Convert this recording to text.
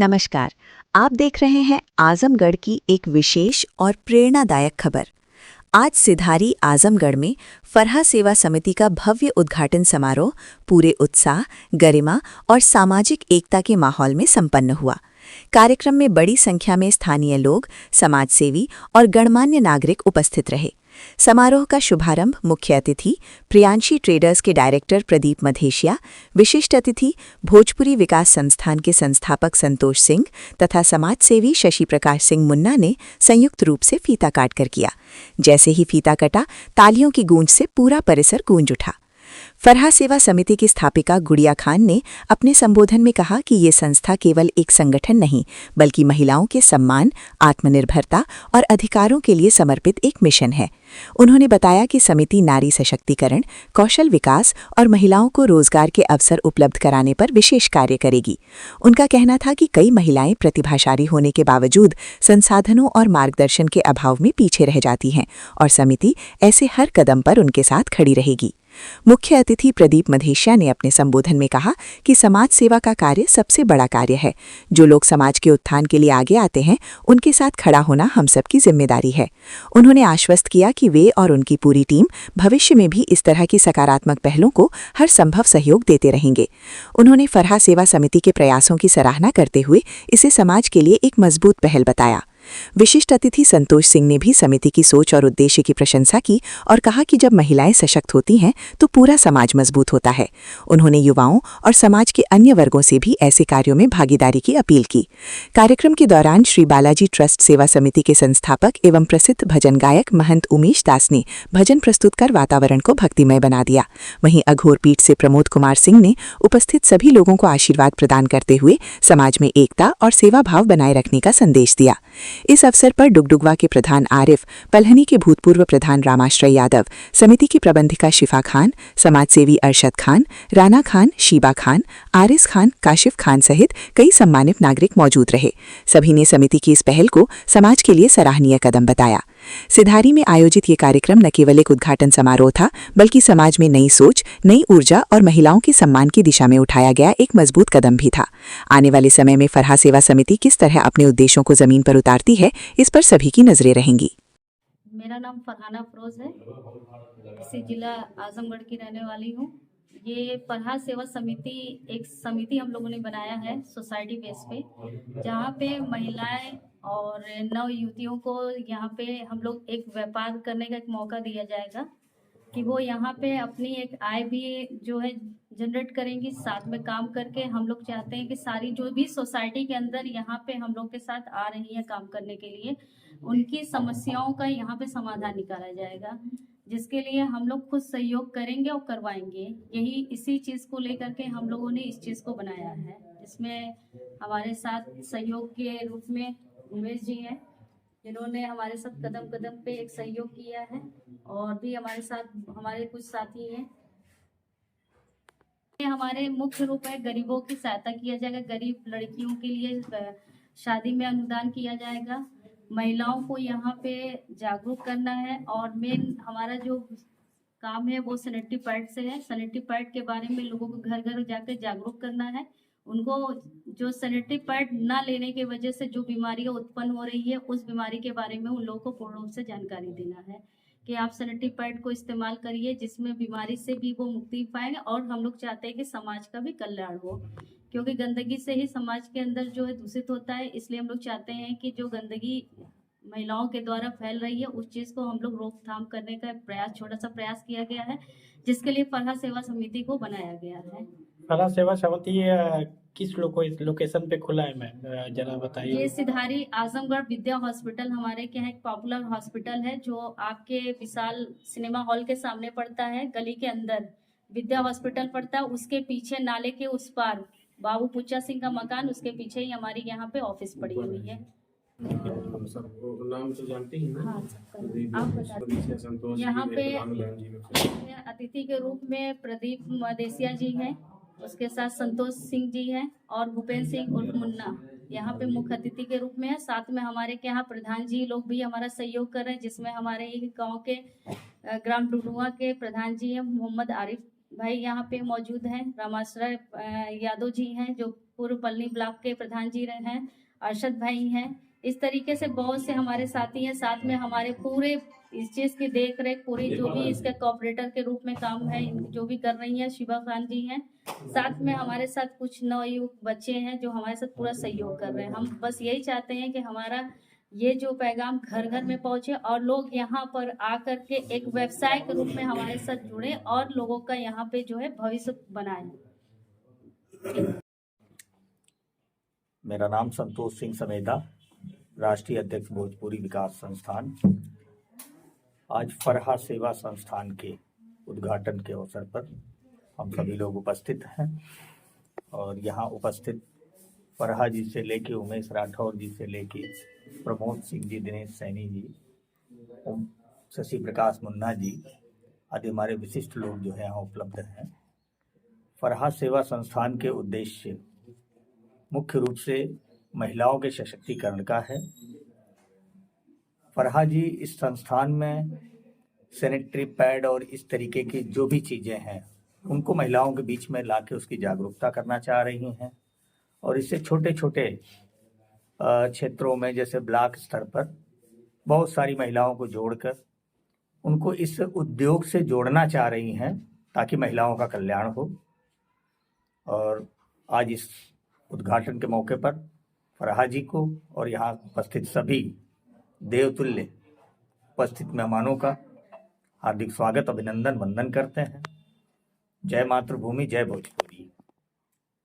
नमस्कार। आप देख रहे हैं आजमगढ़ की एक विशेष और प्रेरणादायक खबर। आज सिधारी आजमगढ़ में फरहा सेवा समिति का भव्य उद्घाटन समारोह पूरे उत्साह, गरिमा और सामाजिक एकता के माहौल में संपन्न हुआ। कार्यक्रम में बड़ी संख्या में स्थानीय लोग, समाजसेवी और गणमान्य नागरिक उपस्थित रहे। समारोह का शुभारंभ मुख्य अतिथि प्रियांशी ट्रेडर्स के डायरेक्टर प्रदीप मधेशिया, विशिष्ट अतिथि भोजपुरी विकास संस्थान के संस्थापक संतोष सिंह तथा समाजसेवी शशि प्रकाश सिंह मुन्ना ने संयुक्त रूप से फीता काटकर किया। जैसे ही फीता कटा, तालियों की गूंज से पूरा परिसर गूंज उठा। फरहा सेवा समिति की स्थापिका गुड़िया खान ने अपने संबोधन में कहा कि ये संस्था केवल एक संगठन नहीं, बल्कि महिलाओं के सम्मान, आत्मनिर्भरता और अधिकारों के लिए समर्पित एक मिशन है। उन्होंने बताया कि समिति नारी सशक्तिकरण, कौशल विकास और महिलाओं को रोजगार के अवसर उपलब्ध कराने पर विशेष कार्य करेगी। उनका कहना था कि कई महिलाएं प्रतिभाशाली होने के बावजूद संसाधनों और मार्गदर्शन के अभाव में पीछे रह जाती हैं और समिति ऐसे हर कदम पर उनके साथ खड़ी रहेगी। मुख्य अतिथि प्रदीप मधेशिया ने अपने संबोधन में कहा कि समाज सेवा का कार्य सबसे बड़ा कार्य है। जो लोग समाज के उत्थान के लिए आगे आते हैं, उनके साथ खड़ा होना हम सबकी जिम्मेदारी है। उन्होंने आश्वस्त किया कि वे और उनकी पूरी टीम भविष्य में भी इस तरह की सकारात्मक पहलों को हर संभव सहयोग देते रहेंगे। उन्होंने फरहा सेवा समिति के प्रयासों की सराहना करते हुए इसे समाज के लिए एक मजबूत पहल बताया। विशिष्ट अतिथि संतोष सिंह ने भी समिति की सोच और उद्देश्य की प्रशंसा की और कहा कि जब महिलाएं सशक्त होती हैं तो पूरा समाज मजबूत होता है। उन्होंने युवाओं और समाज के अन्य वर्गों से भी ऐसे कार्यों में भागीदारी की अपील की। कार्यक्रम के दौरान श्री बालाजी ट्रस्ट सेवा समिति के संस्थापक एवं प्रसिद्ध भजन गायक महंत उमेश दास ने भजन प्रस्तुत कर वातावरण को भक्तिमय बना दिया। वहीं अघोर पीठ से प्रमोद कुमार सिंह ने उपस्थित सभी लोगों को आशीर्वाद प्रदान करते हुए समाज में एकता और सेवा भाव बनाए रखने का संदेश दिया। इस अवसर पर डुगडुगवा के प्रधान आरिफ, पलहनी के भूतपूर्व प्रधान रामाश्रय यादव, समिति की प्रबंधिका शिफा खान, समाजसेवी अरशद खान, राना खान, शीबा खान, आरिस खान, काशिफ खान सहित कई सम्मानित नागरिक मौजूद रहे। सभी ने समिति की इस पहल को समाज के लिए सराहनीय कदम बताया। सिधारी में आयोजित ये कार्यक्रम न केवल एक उद्घाटन समारोह था, बल्कि समाज में नई सोच, नई ऊर्जा और महिलाओं के सम्मान की दिशा में उठाया गया एक मजबूत कदम भी था। आने वाले समय में फरहा सेवा समिति किस तरह अपने उद्देश्यों को जमीन पर उतारती है, इस पर सभी की नजरें रहेंगी। मेरा नाम फरहाना फरोज है, इसी जिला आजमगढ़ की रहने वाली हूँ। ये फरहा सेवा समिति एक समिति हम लोगों ने बनाया है सोसाइटी बेस पे, जहाँ पे महिलाएं और नव युवतियों को यहाँ पे हम लोग एक व्यापार करने का एक मौका दिया जाएगा कि वो यहाँ पे अपनी एक आय भी जो है जनरेट करेंगी। साथ में काम करके हम लोग चाहते हैं कि सारी जो भी सोसाइटी के अंदर यहाँ पे हम लोग के साथ आ रही है काम करने के लिए, उनकी समस्याओं का यहाँ पे समाधान निकाला जाएगा, जिसके लिए हम लोग खुद सहयोग करेंगे और करवाएंगे। यही इसी चीज़ को लेकर के हम लोगों ने इस चीज़ को बनाया है। इसमें हमारे साथ सहयोग के रूप में उमेश जी हैं, जिन्होंने हमारे साथ कदम कदम पे एक सहयोग किया है, और भी हमारे साथ हमारे कुछ साथी हैं। हमारे मुख्य रूप है गरीबों की सहायता किया जाएगा। गरीब लड़कियों के लिए शादी में अनुदान किया जाएगा। महिलाओं को यहाँ पे जागरूक करना है, और मेन हमारा जो काम है वो सैनिटरी पैड से है। सैनिटरी पैड के बारे में लोगों को घर घर जाकर जागरूक करना है। उनको जो सैनिटरी पैड ना लेने की वजह से जो बीमारियां उत्पन्न हो रही है, उस बीमारी के बारे में उन लोगों को पूर्ण रूप से जानकारी देना है कि आप सैनिटरी पैड को इस्तेमाल करिए, जिसमें बीमारी से भी वो मुक्ति पाएंगे। और हम लोग चाहते हैं कि समाज का भी कल्याण हो, क्योंकि गंदगी से ही समाज के अंदर जो है दूषित होता है। इसलिए हम लोग चाहते हैं कि जो गंदगी महिलाओं के द्वारा फैल रही है, उस चीज़ को हम लोग रोकथाम करने का प्रयास, छोटा सा प्रयास किया गया है, जिसके लिए फरहा सेवा समिति को बनाया गया है। फरहा सेवा समिति किस लोकेशन पे खुला है मैम, जरा बताइए। ये सिधारी आजमगढ़ विद्या हॉस्पिटल हमारे के यहाँ एक पॉपुलर हॉस्पिटल है, जो आपके विशाल सिनेमा हॉल के सामने पड़ता है। गली के अंदर विद्या हॉस्पिटल पड़ता है, उसके पीछे नाले के उस पार बाबू पुच्चा सिंह का मकान, उसके पीछे ही हमारी यहाँ पे ऑफिस पड़ी हुई है। हम सबको नाम तो जानते ही ना। हाँ, आप बताइए। यहाँ पे अतिथि के रूप में प्रदीप मधेशिया जी हैं, उसके साथ संतोष सिंह जी हैं, और भूपेंद्र सिंह उर्फ मुन्ना यहाँ पे मुख्य अतिथि के रूप में है। साथ में हमारे के यहाँ प्रधान जी लोग भी हमारा सहयोग कर रहे हैं, जिसमें हमारे गांव के ग्राम डुडुआ के प्रधान जी हैं मोहम्मद आरिफ भाई यहाँ पे मौजूद हैं रामाश्रय यादव जी हैं, जो पूर्व पल्ली ब्लॉक के प्रधान जी रहे हैं, अरशद भाई हैं। इस तरीके से बहुत से हमारे साथी हैं। साथ में हमारे पूरे इस चीज़ की देख रेख पूरी जो भी इसके कोऑपरेटर के रूप में काम है जो भी कर रही हैं शिवा खान जी हैं। साथ में हमारे साथ कुछ नवयुवक बच्चे हैं जो हमारे साथ पूरा सहयोग कर रहे हैं। हम बस यही चाहते हैं कि हमारा ये जो पैगाम घर घर में पहुंचे और लोग यहाँ पर आकर के एक व्यवसाय के रूप में हमारे साथ जुड़े और लोगों का यहाँ पे जो है भविष्य बनाए। मेरा नाम संतोष सिंह समेदा, राष्ट्रीय अध्यक्ष भोजपुरी विकास संस्थान। आज फरहा सेवा संस्थान के उद्घाटन के अवसर पर हम सभी लोग उपस्थित हैं और यहाँ उपस्थित फरहा जी से लेके उमेश राठौर जी से लेके प्रमोद सिंह जी, दिनेश सैनी जी, शशि प्रकाश मुन्ना जी आदि हमारे विशिष्ट लोग जो है यहाँ उपलब्ध हैं। फरहा सेवा संस्थान के उद्देश्य मुख्य रूप से महिलाओं के सशक्तिकरण का है। फरहा जी इस संस्थान में सैनिटरी पैड और इस तरीके की जो भी चीज़ें हैं उनको महिलाओं के बीच में लाके उसकी जागरूकता करना चाह रही हैं और इससे छोटे छोटे क्षेत्रों में जैसे ब्लॉक स्तर पर बहुत सारी महिलाओं को जोड़कर उनको इस उद्योग से जोड़ना चाह रही हैं ताकि महिलाओं का कल्याण हो। और आज इस उद्घाटन के मौके पर फरहा जी को और यहाँ उपस्थित सभी देवतुल्य उपस्थित मेहमानों का हार्दिक स्वागत, अभिनंदन, वंदन करते हैं। जय मातृभूमि, जय भोजपुरी।